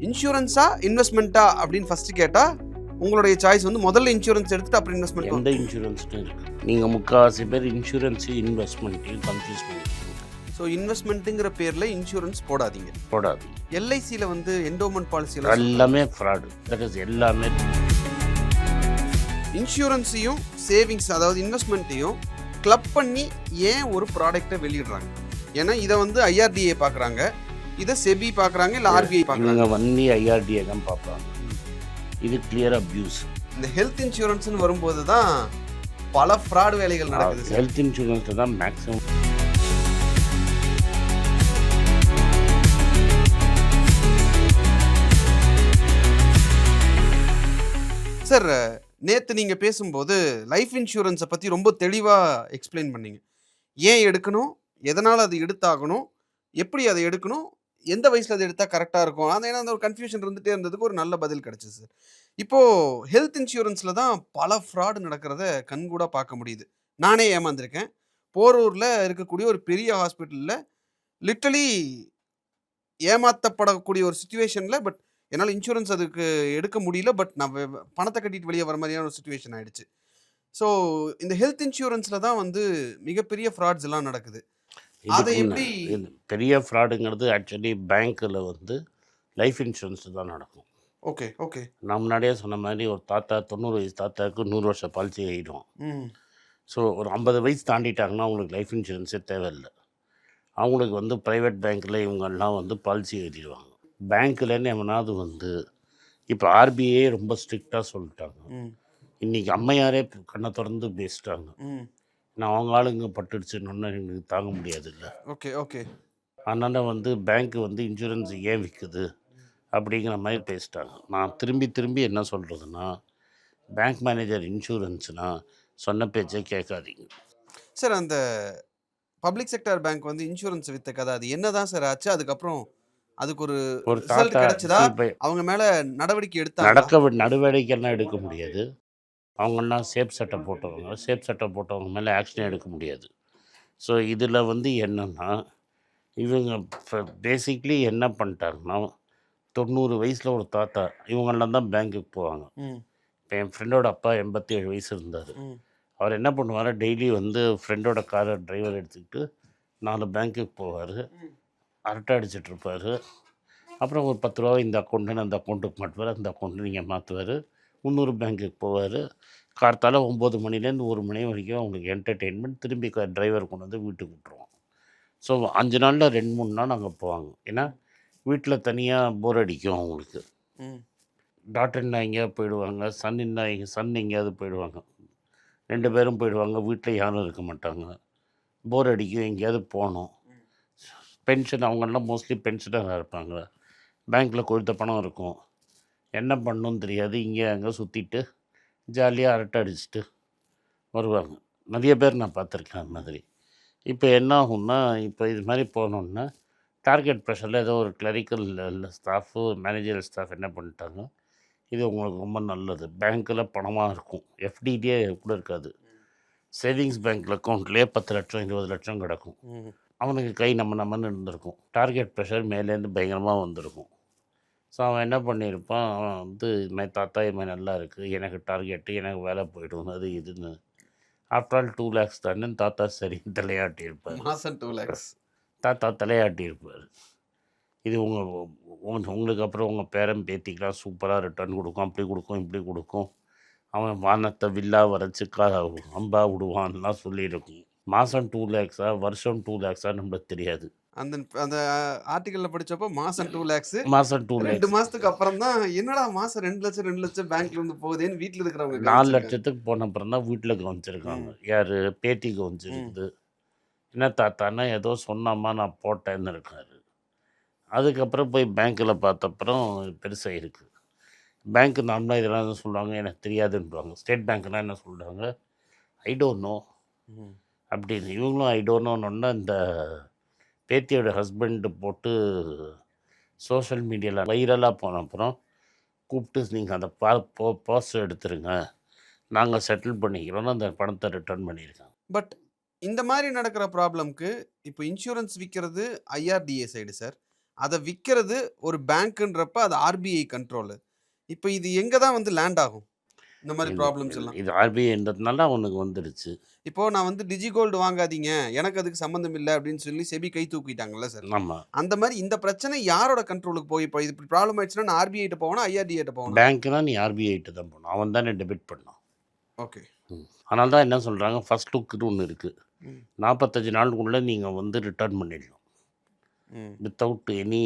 இன்சூரன்ஸா இன்வெஸ்ட்மெண்ட்டா அப்படின்னு ஃபர்ஸ்ட் கேட்டா உங்களுடைய சாய்ஸ் வந்து முதல்ல இன்சூரன்ஸ் எடுத்துட்டு அப்புறம் இன்வெஸ்ட்மெண்ட். எந்த இன்சூரன்ஸ்னு இருக்குது. நீங்கள் முக்கால்வாசி பேர் இன்சூரன்ஸு இன்வெஸ்ட்மெண்ட்டையும் கன்ஃபியூஸ் பண்ணிக்கிறீங்க. ஸோ இன்வெஸ்ட்மெண்ட்டுங்கிற பேரில் இன்சூரன்ஸ் போடாதீங்க. எல்ஐசியில் வந்து என்டோமெண்ட் பாலிசியில் எல்லாமே ஃப்ராடு. தட் இஸ் எல்லாமே. இன்சூரன்ஸையும் சேவிங்ஸ் அதாவது இன்வெஸ்ட்மெண்ட்டையும் கிளப் பண்ணி ஏன் ஒரு ப்ராடக்டை வெளியிடுறாங்க? ஏன்னா இதை வந்து ஐஆர்டிஏ பார்க்குறாங்க, இதை செபி பார்க்குறாங்க, இல்லை ஆர்பிஐ பார்க்குறாங்க. வண்டி ஐஆர்டிஏ தான் பார்ப்பாங்க. இது கிளியர் அப்யூஸ். இந்த ஹெல்த் இன்சூரன்ஸ்னு வரும்போது தான் பல ஃப்ராட் வேலைகள் நடக்குது. ஹெல்த் இன்சூரன்ஸ் தான் மேக்ஸிமம். சார், நேற்று நீங்கள் பேசும்போது லைஃப் இன்சூரன்ஸை பற்றி ரொம்ப தெளிவாக எக்ஸ்பிளைன் பண்ணீங்க. ஏன் எடுக்கணும், எதனால் அது எடுத்தாகணும், எப்படி அதை எடுக்கணும், எந்த வயசில் அதை எடுத்தால் கரெக்டாக இருக்கும். அது ஏன்னா அந்த ஒரு கன்ஃபியூஷன் இருந்துகிட்டே இருந்ததுக்கு ஒரு நல்ல பதில் கிடச்சிது சார். இப்போது ஹெல்த் இன்சூரன்ஸில் தான் பல ஃப்ராடு நடக்கிறத கண்கூட பார்க்க முடியுது. நானே ஏமாந்துருக்கேன். போரூரில் இருக்கக்கூடிய ஒரு பெரிய ஹாஸ்பிட்டலில் லிட்டரலி ஏமாற்றப்படக்கூடிய ஒரு சுச்சுவேஷனில், பட் என்னால் இன்சூரன்ஸ் அதுக்கு எடுக்க முடியல. பட் நான் பணத்தை கட்டிட்டு வெளியே வர மாதிரியான ஒரு சுச்சுவேஷன் ஆகிடுச்சு. ஸோ இந்த ஹெல்த் இன்சூரன்ஸில் தான் வந்து மிகப்பெரிய ஃப்ராட்ஸ் எல்லாம் நடக்குது. அதை எப்படி? பெரிய ஃப்ராடுங்கிறது ஆக்சுவலி பேங்க்கில் வந்து லைஃப் இன்சூரன்ஸ் தான் நடக்கும். Okay okay. நான் முன்னாடியே சொன்ன மாதிரி ஒரு தாத்தா 90 வயசு தாத்தாவுக்கு 100 வருஷம் பாலிசி ஆகிடும். ஸோ ஒரு 50 வயசு தாண்டிட்டாங்கன்னா அவங்களுக்கு லைஃப் இன்சூரன்ஸே தேவையில்லை. அவங்களுக்கு வந்து ப்ரைவேட் பேங்க்கில் இவங்கெல்லாம் வந்து பாலிசி எழுதிடுவாங்க. பேங்க்லேருந்து எவனாவது வந்து இப்போ ஆர்பிஐ ரொம்ப ஸ்ட்ரிக்டாக சொல்லிட்டாங்க. இன்றைக்கி அம்மையாரே கண்ணை திறந்து பேசிட்டாங்க. நான் அவங்க ஆளுங்க பட்டுடுச்சுன்னு எங்களுக்கு தாங்க முடியாது இல்லை. Okay okay. அதனால் வந்து பேங்க்கு வந்து இன்சூரன்ஸ் ஏன் விற்குது அப்படிங்கிற மாதிரி பேசிட்டாங்க. நான் திரும்பி என்ன சொல்கிறதுனா, பேங்க் மேனேஜர் இன்சூரன்ஸ்னால் சொன்ன பேச்சை கேட்காதீங்க சார். அந்த பப்ளிக் செக்டர் பேங்க் வந்து இன்சூரன்ஸ் விற்ற கதை அது என்ன தான் சார் ஆச்சு? அதுக்கப்புறம் அதுக்கு ஒரு ரிசல்ட் கிடைச்சதா? அவங்க மேலே நடவடிக்கை எடுத்தாங்க? நடவடிக்கைலாம் எடுக்க முடியாது. அவங்கெல்லாம் சேஃப் சட்டை போட்டவங்க மேலே ஆக்ஷன் எடுக்க முடியாது. ஸோ இதில் வந்து என்னென்னா, இவங்க பேசிக்லி என்ன பண்ணிட்டாங்கன்னா, 90 வயசில் ஒரு தாத்தா இவங்கெல்லாம் தான் பேங்க்குக்கு போவாங்க. இப்போ என் ஃப்ரெண்டோட அப்பா 87 வயசு இருந்தார். அவர் என்ன பண்ணுவார், டெய்லி வந்து ஃப்ரெண்டோட காரை டிரைவர் எடுத்துக்கிட்டு 4 பேங்க்குக்கு போவார், அரட்டை அடிச்சிட்ருப்பார். அப்புறம் ஒரு 10 ரூபா இந்த அக்கௌண்ட்டுன்னு அந்த அக்கௌண்ட்டுக்கு மாட்டுவார், அந்த அக்கௌண்ட்டு நீங்கள் மாற்றுவார். 300 பேங்க்குக்கு போவார். கார்த்தால 9 மணிலேருந்து 1 மணி வரைக்கும் அவங்களுக்கு என்டர்டெயின்மெண்ட். திரும்பி டிரைவர் கொண்டு வந்து வீட்டுக்கு விட்டுருவோம். ஸோ 5 நாளில் 2-3 நாள் அங்கே போவாங்க. ஏன்னா வீட்டில் தனியாக போர் அடிக்கும் அவங்களுக்கு. டாட்டர்னா எங்கேயாவது போயிடுவாங்க, சன் எங்கேயாவது போயிடுவாங்க. 2 பேரும் போயிடுவாங்க. வீட்டில் யாரும் இருக்க மாட்டாங்க. போர் அடிக்கும், எங்கேயாவது போகணும். பென்ஷன் அவங்கெல்லாம் மோஸ்ட்லி பென்ஷனாக இருப்பாங்க. பேங்க்கில் கொடுத்த பணம் இருக்கும். என்ன பண்ணணும்னு தெரியாது. இங்கே அங்கே சுற்றிட்டு ஜாலியாக அரட்டை அடிச்சுட்டு வருவாங்க. நிறைய பேர் நான் பார்த்துருக்கேன் அந்த மாதிரி. இப்போ என்ன ஆகும்னா, இப்போ இது மாதிரி போனோன்னா டார்கெட் ப்ரெஷரில் ஏதோ ஒரு கிளரிக்கல் ஸ்டாஃபு மேனேஜரல் ஸ்டாஃப் என்ன பண்ணிட்டாங்க, இது உங்களுக்கு ரொம்ப நல்லது, பேங்க்கில் பணமாக இருக்கும், எஃப்டிடியே கூட இருக்காது, சேவிங்ஸ் பேங்க்கில் அக்கௌண்ட்லேயே 10 லட்சம் 20 லட்சம் கிடக்கும். அவனுக்கு கை நம்மன்னு இருந்திருக்கும். டார்கெட் ப்ரெஷர் மேலேருந்து பயங்கரமாக வந்திருக்கும். ஸோ அவன் என்ன பண்ணியிருப்பான், அவன் வந்து இது மாதிரி தாத்தா இது மாதிரி நல்லா இருக்குது, எனக்கு டார்கெட்டு, எனக்கு வேலை போய்டும், அது இதுன்னு. ஆஃப்டர் ஆல் 2 lakhs தானே தாத்தா சரி தலையாட்டியிருப்பார். மாதம் 2 lakhs தாத்தா தலையாட்டியிருப்பார். இது உங்களுக்கு அப்புறம் உங்கள் பேரன் பேத்திக்கலாம் சூப்பராக ரிட்டர்ன் கொடுக்கும், அப்படி கொடுக்கும் இப்படி கொடுக்கும், அவன் வானத்தை வில்லா வரைச்சி அம்பா விடுவான்லாம் சொல்லியிருக்கும். மாதம் 2 lakhs வருஷம் 2 lakhs நம்மளுக்கு தெரியாது. அந்த ஆர்டிக்கல்ல படிச்சப்போ மாசம் 2 lakhs, மாதம் 2 2 மாதத்துக்கு அப்புறம் தான் என்னடா மாதம் 2 லட்சம் பேங்க்ல இருந்து போகுதுன்னு வீட்டில் இருக்கிறவங்க 4 லட்சத்துக்கு போன அப்புறம் தான் வீட்டில் கவனிச்சிருக்காங்க. யார் பேத்தி கவனிச்சிருக்குது. என்ன தாத்தானா ஏதோ சொன்னாமா நான் போட்டேன்னு இருக்காரு. அதுக்கப்புறம் போய் பேங்க்கில் பார்த்தப்பறம் பெருசாக இருக்குது. பேங்க்கு நார்மலாக இதெல்லாம் என்ன சொல்லுவாங்க, எனக்கு தெரியாதுன்றாங்க. ஸ்டேட் பேங்க்னால் என்ன சொல்கிறாங்க, ஐ டோன்ட் நோ அப்படின்னு. இவங்களும் ஐ டோன்ட் நோன்னா இந்த பேத்தியோட ஹஸ்பண்டு போட்டு சோஷியல் மீடியாவில் வைரலாக போன அப்புறம் கூப்பிட்டு நீங்கள் அந்த போஸ்டர் எடுத்துருங்க, நாங்கள் செட்டில் பண்ணிக்கிறோன்னு அந்த பணத்தை ரிட்டர்ன் பண்ணியிருக்காங்க. பட் இந்த மாதிரி நடக்கிற ப்ராப்ளம்க்கு இப்போ இன்சூரன்ஸ் விற்கிறது ஐஆர்டிஏ சைடு சார். அத விக்கிறது ஒரு பேங்க்ன்றப்ப அது ஆர்பிஐ கண்ட்ரோலு. இப்ப இது எங்க தான் வந்து லேண்ட் ஆகும்? இந்த மாரி இது ப்ராப்ளம்ஸ் எல்லாம். இது ஆர்பிஐன்றதுனால அவனுக்கு வந்துடுச்சு. இப்போ நான் வந்து டிஜி கோல்டு வாங்காதீங்க. எனக்கு அதுக்கு சம்மந்தம் இல்ல அப்படின்னு சொல்லி செபி கை தூக்கிட்டாங்கல்ல சார். ஆமா. அந்த மாரி இந்த பிரச்சனை யாரோட கண்ட்ரோலுக்கு போய் இப்போ இது ப்ராப்ளம் ஆயிடுச்சுன்னா நான் ஆர்பிஐ ட்ட போகணும், ஐஆர்டிஏ ட்ட போகணும். பேங்க்னா நீ ஆர்பிஐட்ட தான் போணும். அவன் தானே டெபிட் பண்ணான். ஓகே. அதனால தான் என்ன சொல்றாங்க, ஃபர்ஸ்ட் லுக்குன்னு ஒண்ணு இருக்கு. ம். 45 நாளுக்குள்ள நீங்க வந்து ரிட்டர்ன் பண்ணிடணும். ம். Without any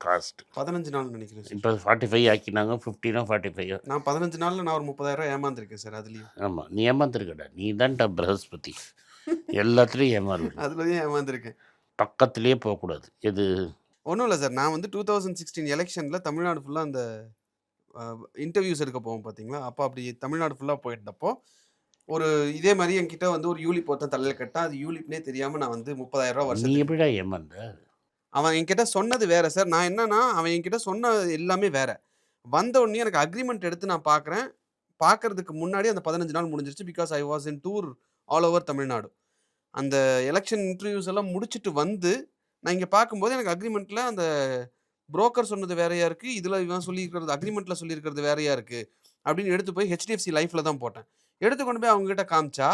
cost. 15 நாள் நினைக்கிறேன் சார். இப்போ 45 ஆக்கினாங்க. 15 45. நான் 15 நாள்ல நான் ஒரு 30,000 ஏமாந்துருக்கேன் சார் அதுலயும். ஆமா. நீ ஏமாந்துருக்கடா. நீ தான்டா பிரகஸ்பதி. எல்லாத்துலயும் ஏமாறுவ. அதுலயும் ஏமாந்துருக்கேன். பக்கத்திலேயே போகக்கூடாது. எது? ஒண்ணும் இல்ல சார். நான் வந்து 2016 எலக்ஷன்ல தமிழ்நாடு ஃபுல்லா அந்த இன்டர்வியூஸ் எடுக்க போவோம் பார்த்தீங்களா? அப்ப அப்படி தமிழ்நாடு ஃபுல்லா போயிருந்தப்போ, ஒரு இதே மாரி என்கிட்ட வந்து ஒரு யூலிப் ஒருத்தன் தலையில கட்டான். அது யூலிப்னே தெரியாம நான் வந்து ரூ. 30,000 நீ வருஷத்துக்கு எப்படிடா ஏமாந்த? அவன் என்கிட்ட சொன்னது வேற சார். நான் என்னன்னா, அவன் என்கிட்ட சொன்ன எல்லாமே வேற. வந்த உடனே எனக்கு அக்ரீமெண்ட் எடுத்து நான் பார்க்குறேன். பார்க்கறதுக்கு முன்னாடி அந்த 15 நாள் முடிஞ்சிருச்சு. Because I was in tour all over Tamil Nadu. அந்த எலக்ஷன் இன்டர்வியூஸ் எல்லாம் முடிச்சுட்டு வந்து, நான் இங்க பார்க்கும்போது எனக்கு அக்ரீமெண்ட்ல அந்த புரோக்கர் சொன்னது வேறையா இருக்கு. இதுல இவன் சொல்லியிருக்கிறது அக்ரீமெண்ட்ல சொல்லியிருக்கிறது வேறையா இருக்கு. அப்படின்னு எடுத்து போய் ஹெச்டிஎஃப்சி லைஃப்ல தான் போட்டேன். எடுத்து கொண்டு போய் அவங்க கிட்ட காமிச்சா,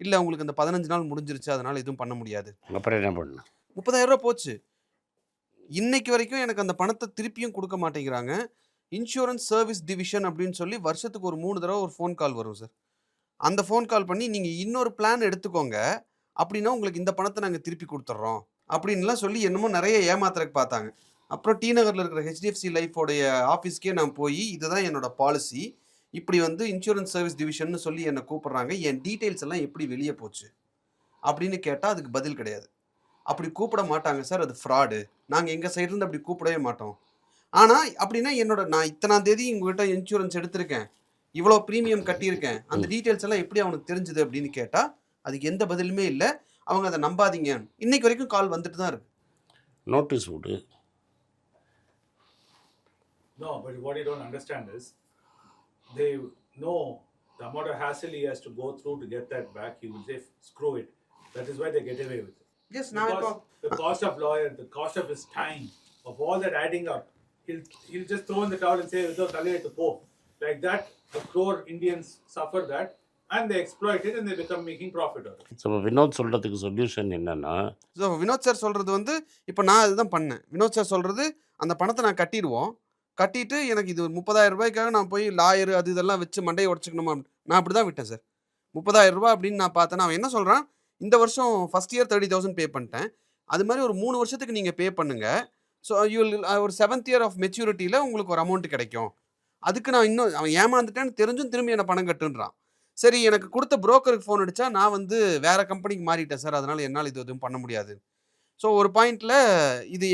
இல்ல உங்களுக்கு அந்த 15 நாள் முடிஞ்சிருச்சு. அதனால எதுவும் பண்ண முடியாது. அப்புறம் என்ன பண்ண? ரூ. 30,000 போச்சு. இன்னைக்கு வரைக்கும் எனக்கு அந்த பணத்த திருப்பியும் குடுக்க மாட்டேங்கிறாங்க. இன்சூரன்ஸ் சர்விஸ் டிவிஷன் அப்படின்னு சொல்லி வருஷத்துக்கு ஒரு 3 தடவ ஒரு ஃபோன் கால் வரும் சார். அந்த ஃபோன் கால் பண்ணி, "நீங்க இன்னொரு பிளான் எடுத்துக்கோங்க. அப்படின்னா உங்களுக்கு இந்த பணத்த நாங்க திருப்பி குடுத்துர்றோம்." அப்படின்லாம் சொல்லி என்னமோ நெறைய ஏமாத்துறதுக்கு பார்த்தாங்க. அப்புறம் டி நகர்ல இருக்கிற ஹெச்டிஎஃப்சி லைஃபோடைய ஆஃபீஸ்க்கே நான் போயி, "இதுதான் என்னோட பாலிசி. இப்படி வந்து இன்சூரன்ஸ் சர்விஸ் டிவிஷன்னு சொல்லி என்ன கூப்பிடுறாங்க. என் டீட்டெயில்ஸ் எல்லாம் எப்படி வெளிய போச்சு?" அப்படின்னு கேட்டா அதுக்கு பதில் கிடையாது. "அப்படி கூப்பிட மாட்டாங்க சார். அது ஃப்ராடு. நாங்க எங்க சைடுலருந்து அப்படி கூப்பிடவே மாட்டோம்." ஆனா, அப்படின்னா நான் இத்தனாம் தேதி உங்ககிட்ட இன்சூரன்ஸ் எடுத்திருக்கேன். இவ்வளோ பிரீமியம் கட்டியிருக்கேன். அந்த டீட்டெயில்ஸ் எல்லாம் எப்படி அவனுக்கு தெரிஞ்சது அப்படின்னு கேட்டா, அதுக்கு எந்த பதிலுமே இல்ல. அவங்க அத நம்பாதீங்க. இன்னைக்கு வரைக்கும் கால் வந்துட்டு தான் இருக்கு. நோட்டீஸ் விடு. No, but what you don't understand is they know the amount of hassle he has to go through to get that back. He will say, screw it. That is why they get away with it. Yes, நான் இப்போ Because the cost of lawyer, the cost of his time, of all that adding up, he'll just throw in the towel and say, to po. Like that, a crore Indians suffer that and they exploit it and they become making profit of it. So Vinod சொல்கிறதுக்கு solution என்னன்னா, so Vinod sir சொல்றது வந்து, இப்ப நான் அதுதான் பண்ணேன். Vinod sir சொல்றது, அந்த பணத்த நான் கட்டிருவோம். கட்டிட்டு எனக்கு இது ரூ. 30,000 நான் போய் லாயர் அது இதெல்லாம் வச்சு மண்டைய உடைச்சுக்கணுமா? நான் அப்படிதான் விட்டேன் சார். ரூ. 30,000 அப்படின்னு நான் பார்த்தேன்னா, அவன் என்ன சொல்றான், இந்த வருஷம் ஃபர்ஸ்ட் இயர் 30,000 பே பண்ணிட்டேன். அது மாரி ஒரு 3 வருஷத்துக்கு நீங்க பே பண்ணுங்க. ஸோ யூ வில் ஒரு 7th இயர் ஆஃப் மெச்சூரிட்டில உங்களுக்கு ஒரு அமௌண்ட் கிடைக்கும். அதுக்கு நான் இன்னும் அவன் ஏமாந்துட்டேன்னு தெரிஞ்சும் திரும்பி என்ன பணம் கட்டுன்றான். சரி எனக்கு குடுத்த புரோக்கருக்கு ஃபோன் அடிச்சா, நான் வந்து வேற கம்பெனிக்கு மாறிட்டேன் சார். அதனால என்னால இது எதுவும் பண்ண முடியாது. ஸோ ஒரு பாயிண்ட்ல இது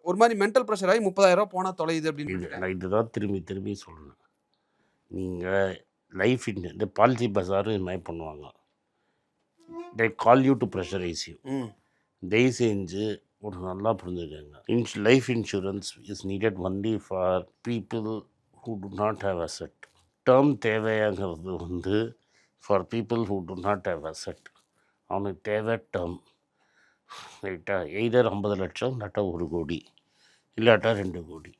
ஒரு மாரி மென்டல் பிரஷர் ஆகி ரூ. 30,000 போனா தொலையுது அப்படின்னு விட்டுட்டேன். நான் இதுதான் திரும்பி திரும்பி சொல்லணும். நீங்கள் லைஃப் இந்த பாலிசி பஜாரும் இது மாதிரி பண்ணுவாங்க. They call you to pressurise you. ம். தயவு செஞ்சு ஒரு நல்லா புரிஞ்சுக்கங்க. Life insurance is needed only for people who do not have asset. Term தேவையாங்கிறது வந்து for people who do not have asset. அவனுக்கு தேவை டேர்ம். ரைட்டா? எய்தர் 50 லட்சம் இல்லாட்டா 1 கோடி இல்லாட்டா 2 கோடி.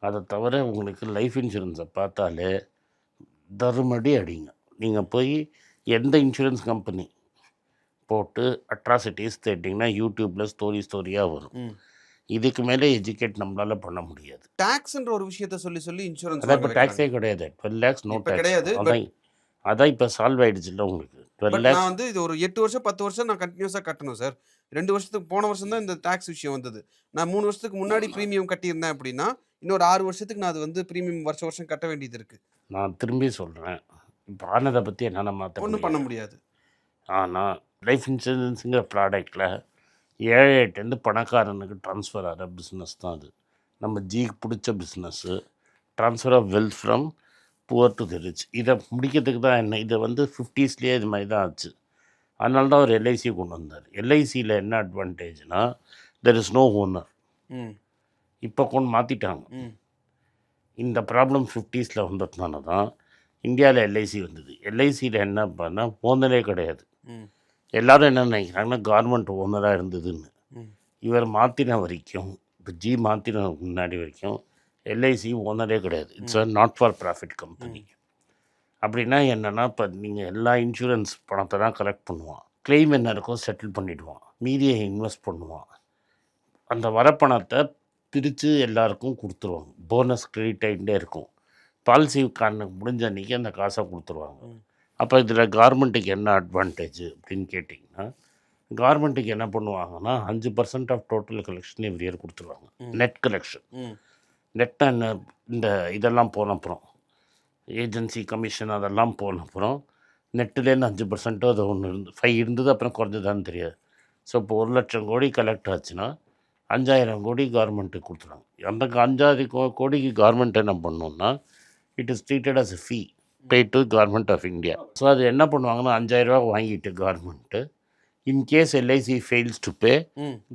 அதை தவிர உங்களுக்கு லைஃப் இன்சூரன்ஸை பார்த்தாலே தருமடி அடிங்க. நீங்கள் போய் எந்த இன்சூரன்ஸ் கம்பெனி போட்டு அட்ராசிட்டிஸ் தேட்டிங்கன்னா யூடியூப்பில் ஸ்டோரியாக வரும். ம். இதுக்கு மேலே எஜுகேட் நம்மளால் பண்ண முடியாது. டாக்ஸ்ன்ற ஒரு விஷயத்த சொல்லி இன்சூரன்ஸ் அதான் இப்போ டேக்ஸே கிடையாது. 12 lakhs நோ இப்ப டேக்ஸ். கிடையாது. அதான் இப்போ சால்வ் ஆகிடுச்சுல்ல உங்களுக்கு. 12 பட் lakhs. நான் வந்து இது ஒரு 8 வருஷம் 10 வருஷம் நான் கண்டினியூஸா கட்டணும் சார். 2 வருஷத்துக்கு போன வருஷம் தான் இந்த டாக்ஸ் விஷயம் வந்தது. நான் 3 வருஷத்துக்கு முன்னாடி பிரீமியம் கட்டியிருந்தேன் அப்படின்னா, இன்னொரு 6 வருஷத்துக்கு நான் அது வந்து பிரீமியம் வருஷம் கட்ட வேண்டியது இருக்கு. நான் திரும்பி சொல்கிறேன், இப்போ ஆனதை பற்றி என்னால் மாற்ற ஒண்ணும் பண்ண முடியாது. ஆனால் லைஃப் இன்சூரன்ஸுங்கிற ப்ராடக்டில் ஏழைட்டேருந்து பணக்காரனுக்கு ட்ரான்ஸ்ஃபர் ஆகிற பிஸ்னஸ் தான் அது. நம்ம ஜிக்கு பிடிச்ச business. Transfer of wealth from poor to the rich. இதை முடிக்கிறதுக்கு தான் என்ன, இதை வந்து 50ஸ்லேயே இது மாதிரி தான் ஆச்சு. அதனால தான் அவர் எல்ஐசி கொண்டு வந்தார். எல்ஐசியில் என்ன அட்வான்டேஜ்னா, தெர் இஸ் நோ ஓனர். ம். இப்போ கொண்டு மாற்றிட்டாங்க. ம். இந்த ப்ராப்ளம் 50ஸ்ல வந்ததுனால தான் இந்தியாவில் எல்ஐசி வந்தது. எல்ஐசியில் என்ன பண்ணால் ஓனரே கிடையாது. ம். எல்லாரும் என்ன நினைக்கிறாங்கன்னா கவர்மெண்ட் ஓனராக இருந்ததுன்னு. ம். இவர் மாற்றின வரைக்கும் இப்போ ஜி மாற்றினதுக்கு முன்னாடி வரைக்கும் எல்ஐசி ஓனரே கிடையாது. It's a not for profit company. அப்படின்னா என்னென்னா, இப்போ நீங்கள் எல்லா இன்சூரன்ஸ் பணத்தை தான் கலெக்ட் பண்ணுவான். கிளைம் என்ன இருக்கோ செட்டில் பண்ணிவிடுவான், மீதியை இன்வெஸ்ட் பண்ணுவான். அந்த வர பணத்தை பிரித்து எல்லாருக்கும் கொடுத்துருவாங்க. போனஸ் கிரெடிட் ஆகிட்டே இருக்கும். பாலிசி காரணம் முடிஞ்ச அன்றைக்கி அந்த காசை கொடுத்துருவாங்க. அப்போ இதில் கவர்மெண்ட்டுக்கு என்ன அட்வான்டேஜ் அப்படின்னு கேட்டிங்கன்னா, கவர்மெண்ட்டுக்கு என்ன பண்ணுவாங்கன்னா 5% of total collection every year கொடுத்துருவாங்க. Net collection. நெட்டை என்ன, இந்த இதெல்லாம் போன அப்புறம் ஏஜென்சி கமிஷன் அதெல்லாம் போன அப்புறம் நெட்டுலேருந்து 5% அது ஒன்று 5 இருந்தது, அப்புறம் குறைஞ்சதான்னு தெரியாது. ஸோ இப்போ 1 லட்சம் கோடி கலெக்ட் ஆச்சுன்னா 5000 கோடி கவர்மெண்ட்டுக்கு கொடுத்துருவாங்க. அந்த 5000 கோடிக்கு கவர்மெண்ட் என்ன பண்ணணுன்னா, it is treated as a fee pay to government of India. So அது என்ன பண்ணுவாங்கன்னா 5000 ரூபா வாங்கிட்டு government, in case LIC fails to pay,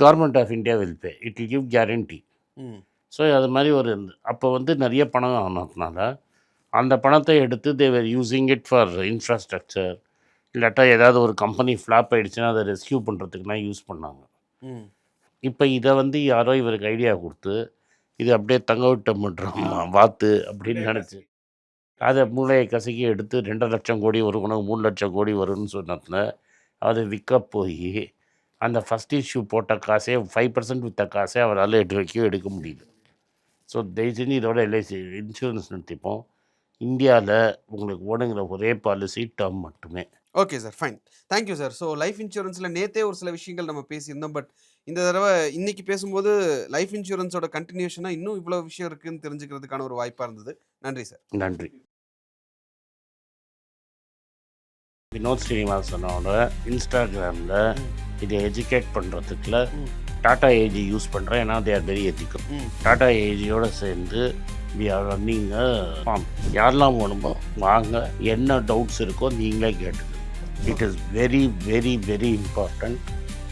government of India will pay. It will give guarantee. So அது மாதிரி ஒரு அப்போ வந்து நிறைய பணம் ஆனதுனால அந்த பணத்தை எடுத்து தேவர் யூஸிங் இட் ஃபார் இன்ஃப்ராஸ்ட்ரக்சர், இல்லாட்டா ஏதாவது ஒரு கம்பெனி ஃப்ளாப் ஆகிடுச்சுன்னா அதை ரெஸ்கியூ பண்ணுறதுக்குலாம் யூஸ் பண்ணாங்க. இப்போ இதை வந்து யாரோ இவருக்கு ஐடியா கொடுத்து இது அப்படியே தங்க விட்ட முட்டம் வாத்து அப்படின்னு நினச்சி அதை மூளையை கசக்கி எடுத்து 2 லட்சம் கோடி வரும், 3 லட்சம் கோடி வரும்னு சொன்னதுல அது விற்க போய் அந்த ஃபஸ்ட் இஷ்யூ போட்ட காசே 5% விற்ற காசே அவரால் 8 வரைக்கும் எடுக்க முடியல. ஸோ தயவு செஞ்சு இதோட எல்ஐசி இன்சூரன்ஸ் நிறுத்திப்போம். இந்தியாவில் உங்களுக்கு ஓடுங்கிற ஒரே பாலிசி டேர்ம் மட்டுமே. Okay sir, fine, thank you sir. So life இன்சூரன்ஸில் நேற்றே ஒரு சில விஷயங்கள் நம்ம பேசியிருந்தோம். பட் இந்த தடவை இன்னைக்கு பேசும்போது லைஃப் இன்சூரன்ஸோட கண்டினியூஷனாக இன்னும் இவ்வளோ விஷயம் இருக்குதுன்னு தெரிஞ்சுக்கிறதுக்கான ஒரு வாய்ப்பாக இருந்தது. நன்றி சார். நன்றி. வினோத் ஸ்ரீனிவாசனோட இன்ஸ்டாகிராமில் இதை எஜுகேட் பண்ணுறதுக்குல டாடா ஏஜி யூஸ் பண்ணுறேன். ஏன்னா they are very ethical. Tata ஏஜியோடு சேர்ந்து வி ஆர் ரன்னிங் ஃபார்ம். யாரெல்லாம் வேணுமோ வாங்க, என்ன டவுட்ஸ் இருக்கோ நீங்களே கேட்டுங்க. It is very very very important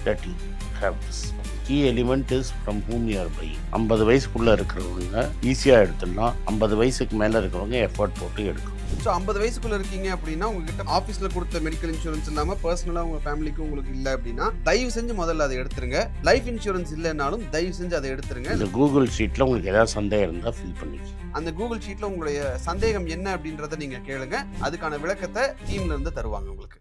that you have this. Key element is from whom you are buying. 50 வயசுக்குள்ளே இருக்கிறவங்க ஈஸியாக எடுத்துடலாம். 50 வயசுக்கு மேலே இருக்கிறவங்க எஃபர்ட் போட்டு எடுக்கணும். ஸோ 50 வயசுக்குள்ளே இருக்கீங்க அப்படின்னா உங்ககிட்ட ஆஃபீஸில் கொடுத்த மெடிக்கல் இன்சூரன்ஸ் இல்லாமல் பர்சனலாக உங்கள் ஃபேமிலிக்கு உங்களுக்கு இல்லை அப்படின்னா தயவு செஞ்சு முதல்ல அதை எடுத்துருங்க. லைஃப் இன்சூரன்ஸ் இல்லைனாலும் தயவு செஞ்சு அதை எடுத்துருங்க. இந்த கூகுள் ஷீட்டில் உங்களுக்கு ஏதாவது சந்தேகம் இருந்தால் ஃபில் பண்ணிச்சு. அந்த கூகுள் ஷீட்டில் உங்களுடைய சந்தேகம் என்ன அப்படின்றத நீங்கள் கேளுங்க. அதுக்கான விளக்கத்தை டீம்ல இருந்து தருவாங்க உங்களுக்கு.